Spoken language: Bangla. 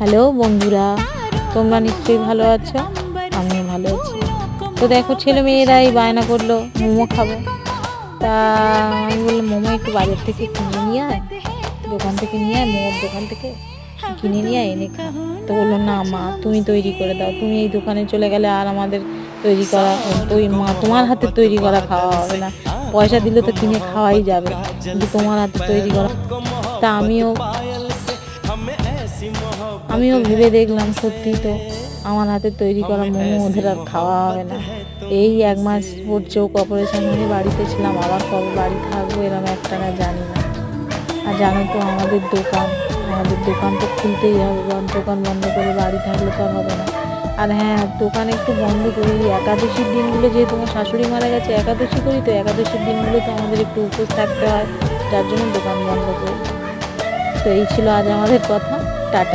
হ্যালো বন্ধুরা, তোমরা নিশ্চয়ই ভালো আছো, আমিও ভালো আছি। তো দেখো ছেলে মেয়েরাই বায়না করলো মোমো খাবো। তা আমি বললাম মোমো একটু বাজার থেকে কিনে নিয়ে আয়, দোকান থেকে নিয়ে আয়, মোমোর দোকান থেকে কিনে নিয়ে আয়, এনে খা। তো বললো না মা, তুমি তৈরি করে দাও, তুমি এই দোকানে চলে গেলে আর আমাদের তৈরি করা মা তোমার হাতে তৈরি করা খাওয়া হবে না। পয়সা দিলে তো কিনে খাওয়াই যাবে, কিন্তু তোমার হাতে তৈরি করা। তা আমিও ভেবে দেখলাম সত্যি তো আমার হাতে তৈরি করা মোমো ওদের আর খাওয়া হবে না। এই 1 মাস ওর চোখ অপারেশন হয়ে বাড়িতে ছিলাম, আবার কবে বাড়ি থাকবো এরকম একটা না, জানি না। আর জানো তো আমাদের দোকান তো খুলতেই হবে, দোকান বন্ধ করে বাড়ি থাকলে তো আর হবে না। আর হ্যাঁ, দোকান একটু বন্ধ করি, একাদশীর দিনগুলো, যেহেতু আমার শাশুড়ি মারা গেছে একাদশী করি, তো একাদশীর দিনগুলো তো আমাদের একটু উপোস থাকতে হয়, যার জন্য দোকান বন্ধ করি। তো এই ছিল আজ আমাদের কথা। টাটা।